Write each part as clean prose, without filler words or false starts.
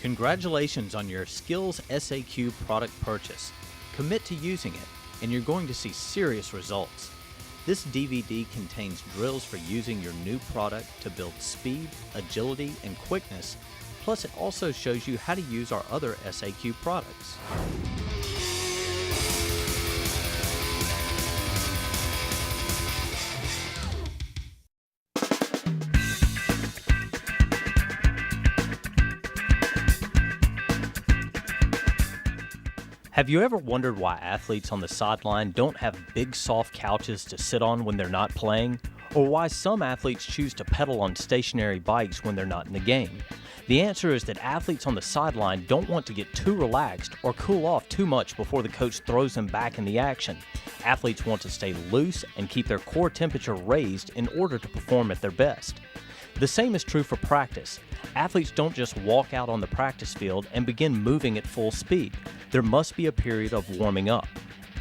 Congratulations on your Skills SAQ product purchase. Commit to using it, and you're going to see serious results. This DVD contains drills for using your new product to build speed, agility, and quickness, plus it also shows you how to use our other SAQ products. Have you ever wondered why athletes on the sideline don't have big soft couches to sit on when they're not playing? Or why some athletes choose to pedal on stationary bikes when they're not in the game? The answer is that athletes on the sideline don't want to get too relaxed or cool off too much before the coach throws them back in the action. Athletes want to stay loose and keep their core temperature raised in order to perform at their best. The same is true for practice. Athletes don't just walk out on the practice field and begin moving at full speed. There must be a period of warming up.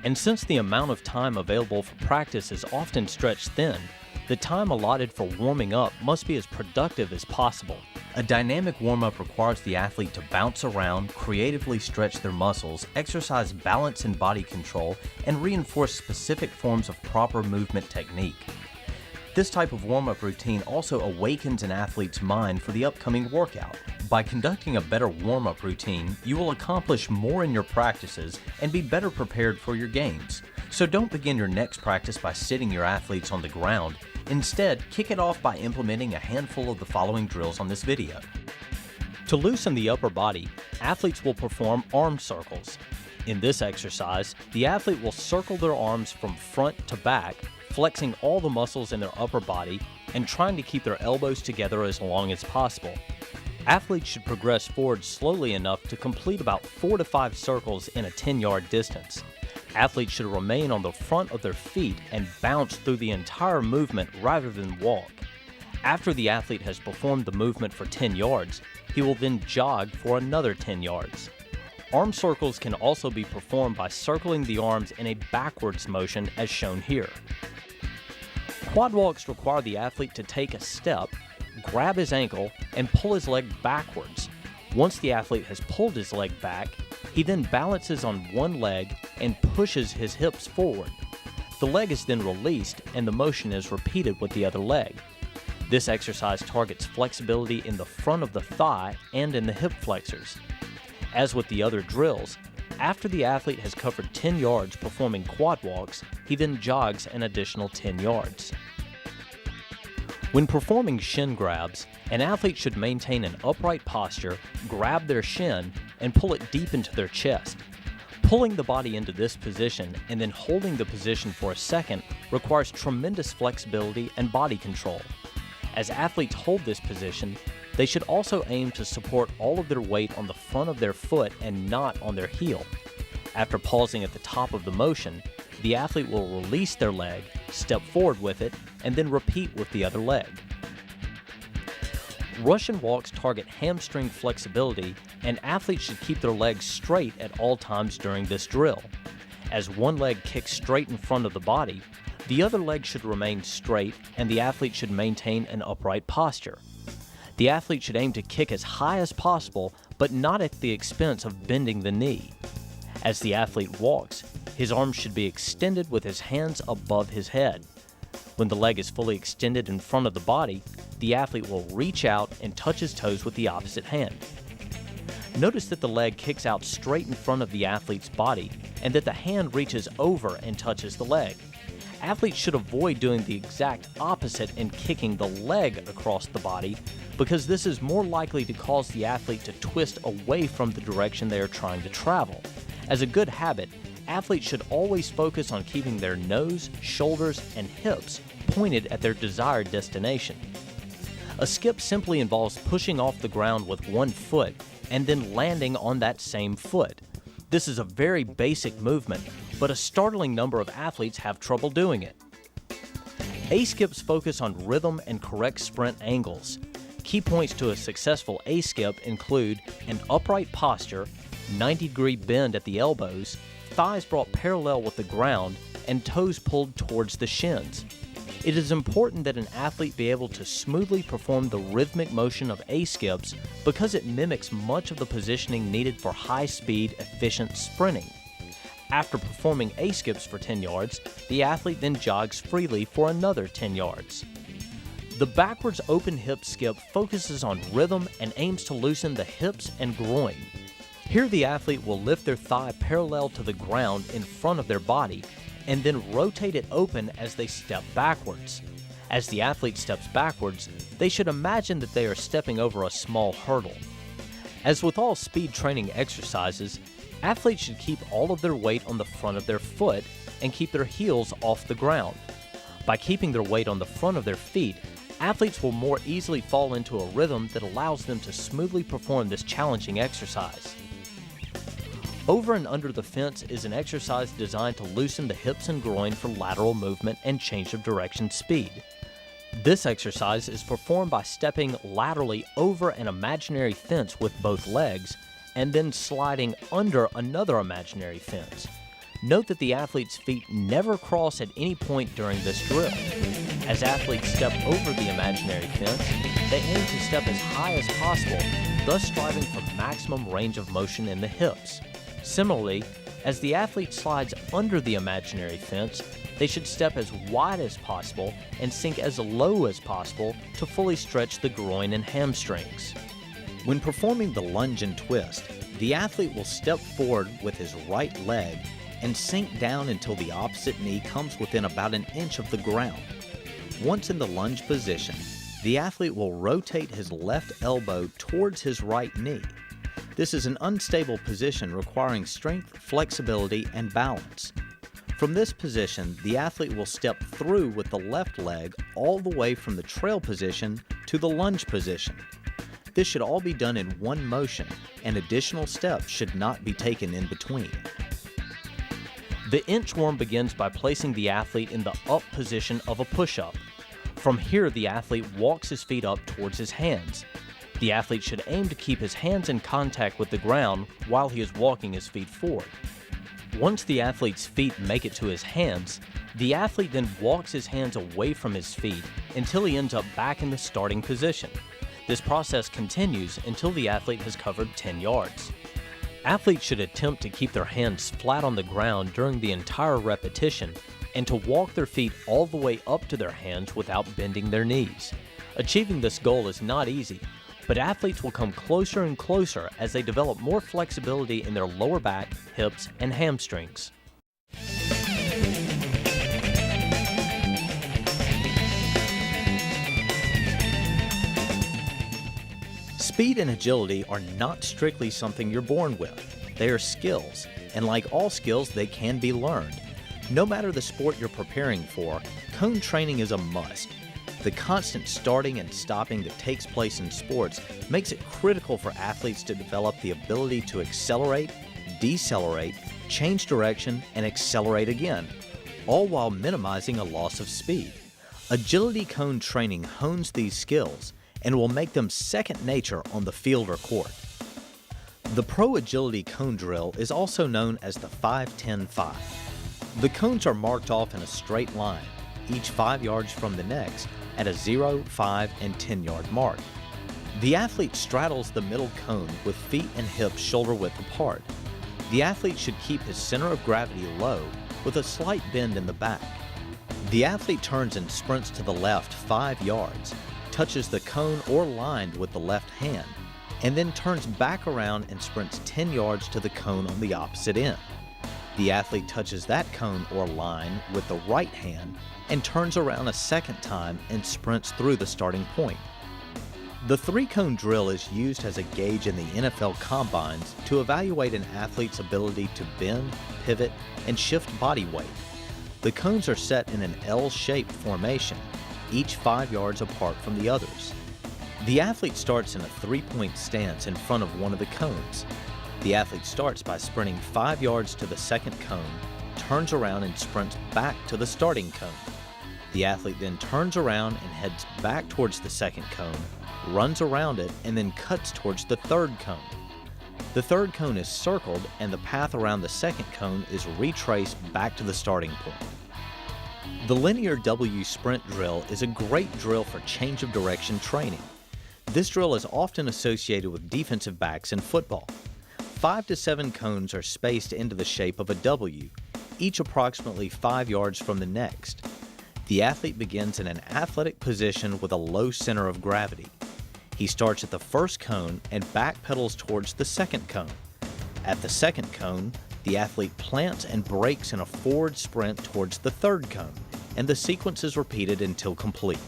And since the amount of time available for practice is often stretched thin, the time allotted for warming up must be as productive as possible. A dynamic warm-up requires the athlete to bounce around, creatively stretch their muscles, exercise balance and body control, and reinforce specific forms of proper movement technique. This type of warm-up routine also awakens an athlete's mind for the upcoming workout. By conducting a better warm-up routine, you will accomplish more in your practices and be better prepared for your games. So don't begin your next practice by sitting your athletes on the ground. Instead, kick it off by implementing a handful of the following drills on this video. To loosen the upper body, athletes will perform arm circles. In this exercise, the athlete will circle their arms from front to back, flexing all the muscles in their upper body and trying to keep their elbows together as long as possible. Athletes should progress forward slowly enough to complete about 4 to 5 circles in a 10-yard distance. Athletes should remain on the front of their feet and bounce through the entire movement rather than walk. After the athlete has performed the movement for 10 yards, he will then jog for another 10 yards. Arm circles can also be performed by circling the arms in a backwards motion as shown here. Quad walks require the athlete to take a step, grab his ankle, and pull his leg backwards. Once the athlete has pulled his leg back, he then balances on one leg and pushes his hips forward. The leg is then released and the motion is repeated with the other leg. This exercise targets flexibility in the front of the thigh and in the hip flexors. As with the other drills, after the athlete has covered 10 yards performing quad walks, he then jogs an additional 10 yards. When performing shin grabs, an athlete should maintain an upright posture, grab their shin, and pull it deep into their chest. Pulling the body into this position and then holding the position for a second requires tremendous flexibility and body control. As athletes hold this position, they should also aim to support all of their weight on the front of their foot and not on their heel. After pausing at the top of the motion, the athlete will release their leg, step forward with it, and then repeat with the other leg. Russian walks target hamstring flexibility, and athletes should keep their legs straight at all times during this drill. As one leg kicks straight in front of the body, the other leg should remain straight and the athlete should maintain an upright posture. The athlete should aim to kick as high as possible, but not at the expense of bending the knee. As the athlete walks, his arms should be extended with his hands above his head. When the leg is fully extended in front of the body, the athlete will reach out and touch his toes with the opposite hand. Notice that the leg kicks out straight in front of the athlete's body and that the hand reaches over and touches the leg. Athletes should avoid doing the exact opposite and kicking the leg across the body, because this is more likely to cause the athlete to twist away from the direction they are trying to travel. As a good habit, athletes should always focus on keeping their nose, shoulders, and hips pointed at their desired destination. A skip simply involves pushing off the ground with one foot and then landing on that same foot. This is a very basic movement, but a startling number of athletes have trouble doing it. A-skips focus on rhythm and correct sprint angles. Key points to a successful A-skip include an upright posture, 90-degree bend at the elbows, thighs brought parallel with the ground, and toes pulled towards the shins. It is important that an athlete be able to smoothly perform the rhythmic motion of A-skips because it mimics much of the positioning needed for high-speed, efficient sprinting. After performing A-skips for 10 yards, the athlete then jogs freely for another 10 yards. The backwards open hip skip focuses on rhythm and aims to loosen the hips and groin. Here the athlete will lift their thigh parallel to the ground in front of their body and then rotate it open as they step backwards. As the athlete steps backwards, they should imagine that they are stepping over a small hurdle. As with all speed training exercises, athletes should keep all of their weight on the front of their foot and keep their heels off the ground. By keeping their weight on the front of their feet, athletes will more easily fall into a rhythm that allows them to smoothly perform this challenging exercise. Over and under the fence is an exercise designed to loosen the hips and groin for lateral movement and change of direction speed. This exercise is performed by stepping laterally over an imaginary fence with both legs and then sliding under another imaginary fence. Note that the athlete's feet never cross at any point during this drill. As athletes step over the imaginary fence, they aim to step as high as possible, thus striving for maximum range of motion in the hips. Similarly, as the athlete slides under the imaginary fence, they should step as wide as possible and sink as low as possible to fully stretch the groin and hamstrings. When performing the lunge and twist, the athlete will step forward with his right leg and sink down until the opposite knee comes within about an inch of the ground. Once in the lunge position, the athlete will rotate his left elbow towards his right knee. This is an unstable position requiring strength, flexibility, and balance. From this position, the athlete will step through with the left leg all the way from the trail position to the lunge position. This should all be done in one motion, and additional steps should not be taken in between. The inchworm begins by placing the athlete in the up position of a push-up. From here, the athlete walks his feet up towards his hands. The athlete should aim to keep his hands in contact with the ground while he is walking his feet forward. Once the athlete's feet make it to his hands, the athlete then walks his hands away from his feet until he ends up back in the starting position. This process continues until the athlete has covered 10 yards. Athletes should attempt to keep their hands flat on the ground during the entire repetition and to walk their feet all the way up to their hands without bending their knees. Achieving this goal is not easy, but athletes will come closer and closer as they develop more flexibility in their lower back, hips, and hamstrings. Speed and agility are not strictly something you're born with. They are skills, and like all skills, they can be learned. No matter the sport you're preparing for, cone training is a must. The constant starting and stopping that takes place in sports makes it critical for athletes to develop the ability to accelerate, decelerate, change direction, and accelerate again, all while minimizing a loss of speed. Agility cone training hones these skills and will make them second nature on the field or court. The Pro Agility Cone Drill is also known as the 5-10-5. The cones are marked off in a straight line, each 5 yards from the next, at a 0, 5, and 10-yard mark. The athlete straddles the middle cone with feet and hips shoulder-width apart. The athlete should keep his center of gravity low with a slight bend in the back. The athlete turns and sprints to the left 5 yards, touches the cone or line with the left hand, and then turns back around and sprints 10 yards to the cone on the opposite end. The athlete touches that cone or line with the right hand and turns around a second time and sprints through the starting point. The 3-cone drill is used as a gauge in the NFL combines to evaluate an athlete's ability to bend, pivot, and shift body weight. The cones are set in an L-shaped formation, each 5 yards apart from the others. The athlete starts in a 3-point stance in front of one of the cones. The athlete starts by sprinting 5 yards to the second cone, turns around and sprints back to the starting cone. The athlete then turns around and heads back towards the second cone, runs around it, and then cuts towards the third cone. The third cone is circled and the path around the second cone is retraced back to the starting point. The Linear W Sprint drill is a great drill for change of direction training. This drill is often associated with defensive backs in football. 5 to 7 cones are spaced into the shape of a W, each approximately 5 yards from the next. The athlete begins in an athletic position with a low center of gravity. He starts at the first cone and backpedals towards the second cone. At the second cone, the athlete plants and brakes in a forward sprint towards the third cone, and the sequence is repeated until complete.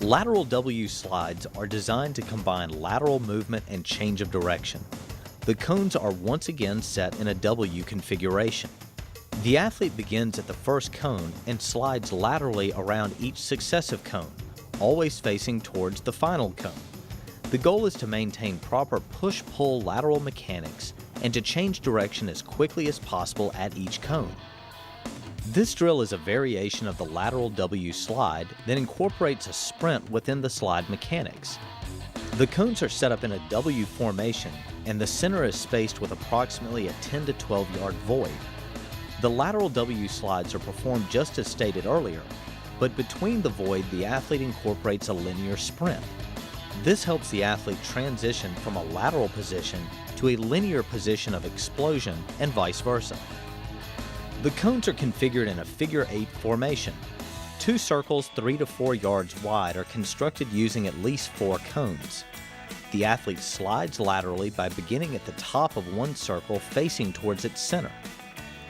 Lateral W slides are designed to combine lateral movement and change of direction. The cones are once again set in a W configuration. The athlete begins at the first cone and slides laterally around each successive cone, always facing towards the final cone. The goal is to maintain proper push-pull lateral mechanics and to change direction as quickly as possible at each cone. This drill is a variation of the Lateral W Slide that incorporates a sprint within the slide mechanics. The cones are set up in a W formation and the center is spaced with approximately a 10 to 12 yard void. The Lateral W Slides are performed just as stated earlier, but between the void the athlete incorporates a linear sprint. This helps the athlete transition from a lateral position to a linear position of explosion and vice versa. The cones are configured in a figure 8 formation. 2 circles 3 to 4 yards wide are constructed using at least 4 cones. The athlete slides laterally by beginning at the top of one circle facing towards its center.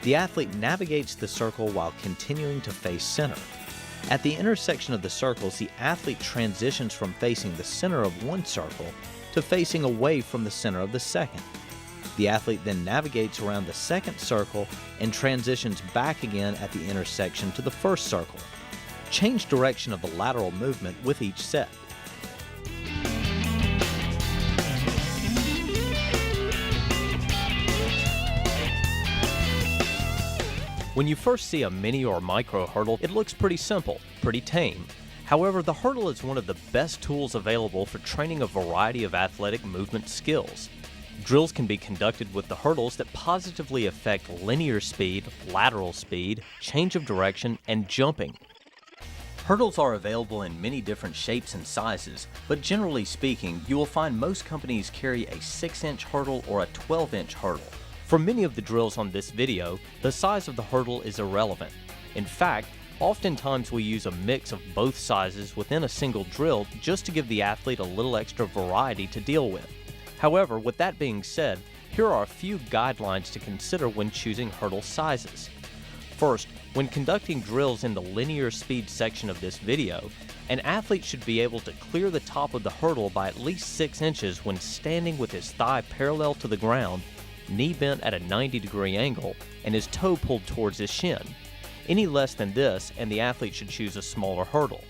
The athlete navigates the circle while continuing to face center. At the intersection of the circles, the athlete transitions from facing the center of one circle to facing away from the center of the second. The athlete then navigates around the second circle and transitions back again at the intersection to the first circle. Change direction of the lateral movement with each set. When you first see a mini or micro hurdle, it looks pretty simple, pretty tame. However, the hurdle is one of the best tools available for training a variety of athletic movement skills. Drills can be conducted with the hurdles that positively affect linear speed, lateral speed, change of direction, and jumping. Hurdles are available in many different shapes and sizes, but generally speaking, you will find most companies carry a 6-inch hurdle or a 12-inch hurdle. For many of the drills on this video, the size of the hurdle is irrelevant. In fact, oftentimes we use a mix of both sizes within a single drill just to give the athlete a little extra variety to deal with. However, with that being said, here are a few guidelines to consider when choosing hurdle sizes. First, when conducting drills in the linear speed section of this video, an athlete should be able to clear the top of the hurdle by at least 6 inches when standing with his thigh parallel to the ground, knee bent at a 90-degree angle, and his toe pulled towards his shin. Any less than this, and the athlete should choose a smaller hurdle.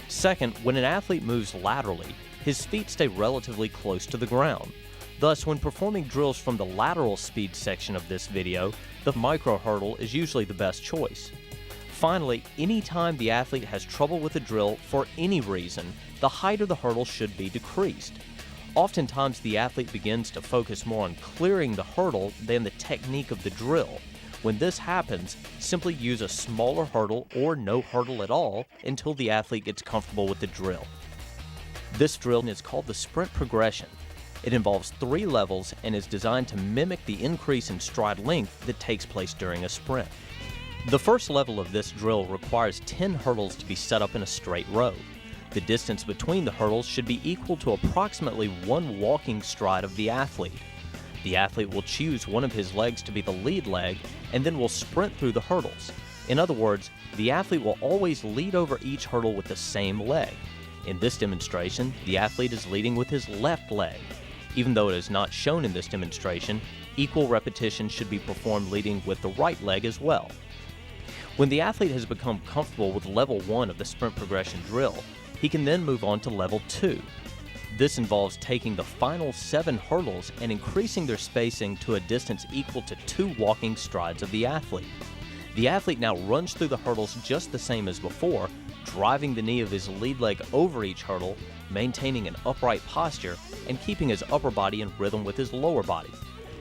Second, when an athlete moves laterally, his feet stay relatively close to the ground. Thus, when performing drills from the lateral speed section of this video, the micro hurdle is usually the best choice. Finally, anytime the athlete has trouble with a drill for any reason, the height of the hurdle should be decreased. Oftentimes, the athlete begins to focus more on clearing the hurdle than the technique of the drill. When this happens, simply use a smaller hurdle or no hurdle at all until the athlete gets comfortable with the drill. This drill is called the sprint progression. It involves 3 levels and is designed to mimic the increase in stride length that takes place during a sprint. The first level of this drill requires 10 hurdles to be set up in a straight row. The distance between the hurdles should be equal to approximately 1 walking stride of the athlete. The athlete will choose one of his legs to be the lead leg and then will sprint through the hurdles. In other words, the athlete will always lead over each hurdle with the same leg. In this demonstration, the athlete is leading with his left leg. Even though it is not shown in this demonstration, equal repetitions should be performed leading with the right leg as well. When the athlete has become comfortable with level 1 of the sprint progression drill, he can then move on to level 2. This involves taking the final 7 hurdles and increasing their spacing to a distance equal to 2 walking strides of the athlete. The athlete now runs through the hurdles just the same as before, driving the knee of his lead leg over each hurdle, maintaining an upright posture, and keeping his upper body in rhythm with his lower body.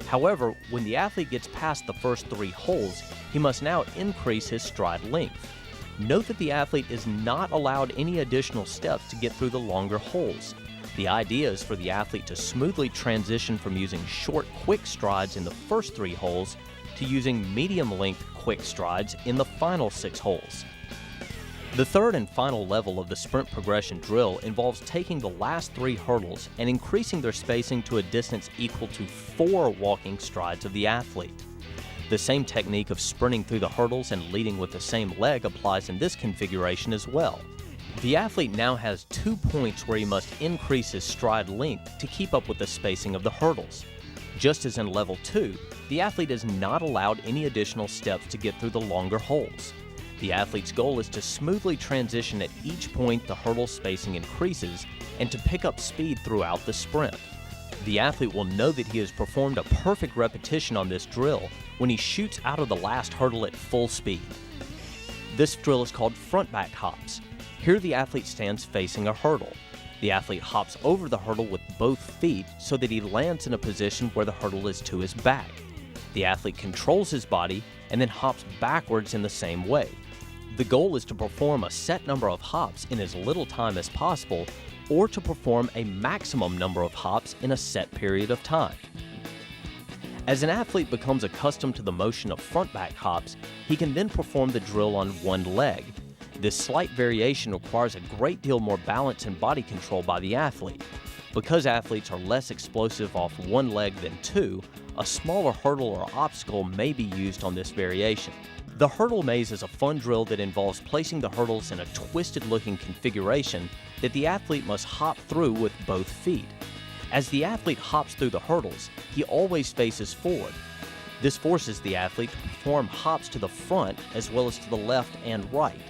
However, when the athlete gets past the first 3 holes, he must now increase his stride length. Note that the athlete is not allowed any additional steps to get through the longer holes. The idea is for the athlete to smoothly transition from using short, quick strides in the first 3 holes to using medium-length, quick strides in the final 6 holes. The third and final level of the sprint progression drill involves taking the last 3 hurdles and increasing their spacing to a distance equal to 4 walking strides of the athlete. The same technique of sprinting through the hurdles and leading with the same leg applies in this configuration as well. The athlete now has 2 points where he must increase his stride length to keep up with the spacing of the hurdles. Just as in level 2, the athlete is not allowed any additional steps to get through the longer holes. The athlete's goal is to smoothly transition at each point the hurdle spacing increases and to pick up speed throughout the sprint. The athlete will know that he has performed a perfect repetition on this drill when he shoots out of the last hurdle at full speed. This drill is called front-back hops. Here the athlete stands facing a hurdle. The athlete hops over the hurdle with both feet so that he lands in a position where the hurdle is to his back. The athlete controls his body and then hops backwards in the same way. The goal is to perform a set number of hops in as little time as possible, or to perform a maximum number of hops in a set period of time. As an athlete becomes accustomed to the motion of front-back hops, he can then perform the drill on one leg. This slight variation requires a great deal more balance and body control by the athlete. Because athletes are less explosive off one leg than 2, a smaller hurdle or obstacle may be used on this variation. The hurdle maze is a fun drill that involves placing the hurdles in a twisted-looking configuration that the athlete must hop through with both feet. As the athlete hops through the hurdles, he always faces forward. This forces the athlete to perform hops to the front as well as to the left and right.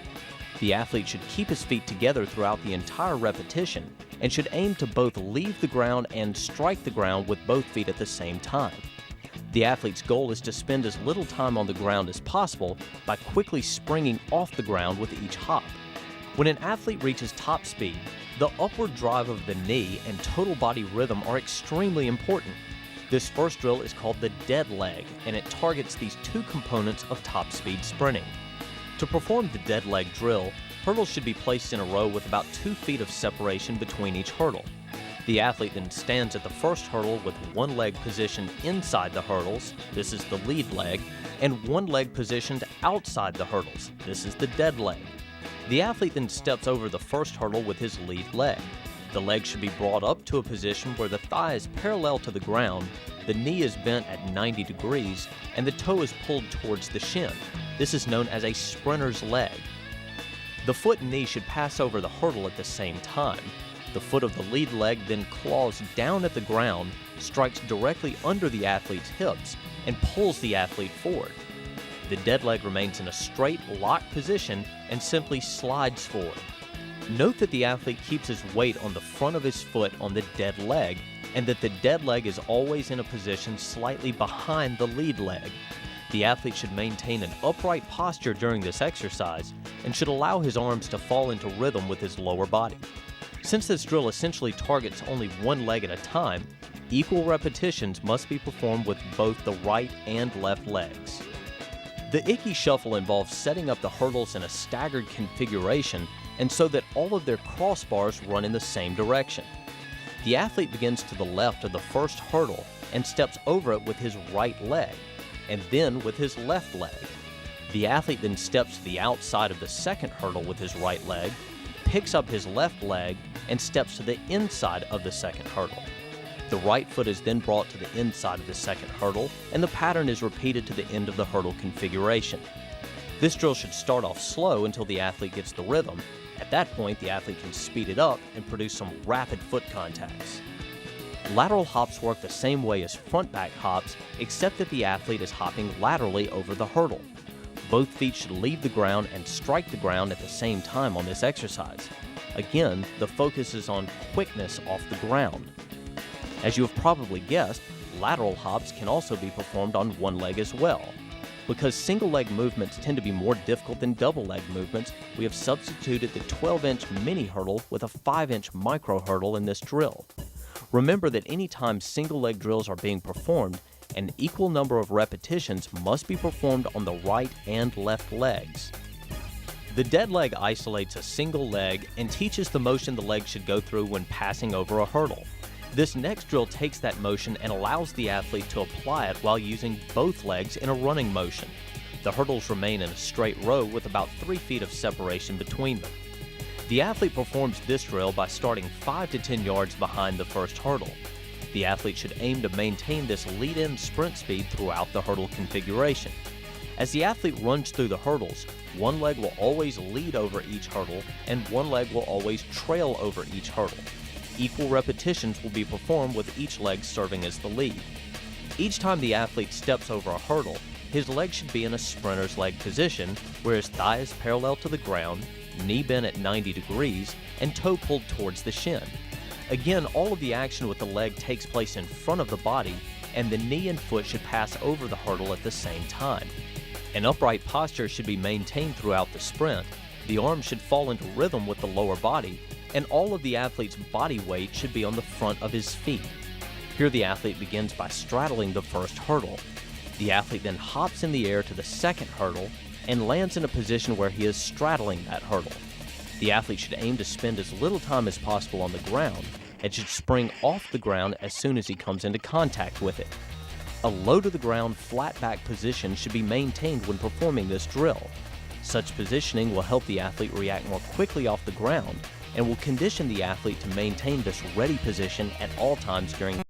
The athlete should keep his feet together throughout the entire repetition and should aim to both leave the ground and strike the ground with both feet at the same time. The athlete's goal is to spend as little time on the ground as possible by quickly springing off the ground with each hop. When an athlete reaches top speed, the upward drive of the knee and total body rhythm are extremely important. This first drill is called the dead leg, and it targets these 2 components of top speed sprinting. To perform the dead leg drill, hurdles should be placed in a row with about 2 feet of separation between each hurdle. The athlete then stands at the first hurdle with one leg positioned inside the hurdles, this is the lead leg, and one leg positioned outside the hurdles, this is the dead leg. The athlete then steps over the first hurdle with his lead leg. The leg should be brought up to a position where the thigh is parallel to the ground, the knee is bent at 90 degrees, and the toe is pulled towards the shin. This is known as a sprinter's leg. The foot and knee should pass over the hurdle at the same time. The foot of the lead leg then claws down at the ground, strikes directly under the athlete's hips, and pulls the athlete forward. The dead leg remains in a straight, locked position and simply slides forward. Note that the athlete keeps his weight on the front of his foot on the dead leg, and that the dead leg is always in a position slightly behind the lead leg. The athlete should maintain an upright posture during this exercise and should allow his arms to fall into rhythm with his lower body. Since this drill essentially targets only one leg at a time, equal repetitions must be performed with both the right and left legs. The Icky Shuffle involves setting up the hurdles in a staggered configuration and so that all of their crossbars run in the same direction. The athlete begins to the left of the first hurdle and steps over it with his right leg, and then with his left leg. The athlete then steps to the outside of the second hurdle with his right leg, picks up his left leg, and steps to the inside of the second hurdle. The right foot is then brought to the inside of the second hurdle, and the pattern is repeated to the end of the hurdle configuration. This drill should start off slow until the athlete gets the rhythm. At that point, the athlete can speed it up and produce some rapid foot contacts. Lateral hops work the same way as front-back hops, except that the athlete is hopping laterally over the hurdle. Both feet should leave the ground and strike the ground at the same time on this exercise. Again, the focus is on quickness off the ground. As you have probably guessed, lateral hops can also be performed on one leg as well. Because single leg movements tend to be more difficult than double leg movements, we have substituted the 12-inch mini hurdle with a 5-inch micro hurdle in this drill. Remember that anytime single leg drills are being performed, An equal number of repetitions must be performed on the right and left legs. The dead leg isolates a single leg and teaches the motion the leg should go through when passing over a hurdle. This next drill takes that motion and allows the athlete to apply it while using both legs in a running motion. The hurdles remain in a straight row with about 3 feet of separation between them. The athlete performs this drill by starting 5 to 10 yards behind the first hurdle. The athlete should aim to maintain this lead-in sprint speed throughout the hurdle configuration. As the athlete runs through the hurdles, one leg will always lead over each hurdle and one leg will always trail over each hurdle. Equal repetitions will be performed with each leg serving as the lead. Each time the athlete steps over a hurdle, his leg should be in a sprinter's leg position, where his thigh is parallel to the ground, knee bent at 90 degrees, and toe pulled towards the shin. Again, all of the action with the leg takes place in front of the body, and the knee and foot should pass over the hurdle at the same time. An upright posture should be maintained throughout the sprint. The arms should fall into rhythm with the lower body, and all of the athlete's body weight should be on the front of his feet. Here the athlete begins by straddling the first hurdle. The athlete then hops in the air to the second hurdle and lands in a position where he is straddling that hurdle. The athlete should aim to spend as little time as possible on the ground and should spring off the ground as soon as he comes into contact with it. A low-to-the-ground, flat-back position should be maintained when performing this drill. Such positioning will help the athlete react more quickly off the ground and will condition the athlete to maintain this ready position at all times during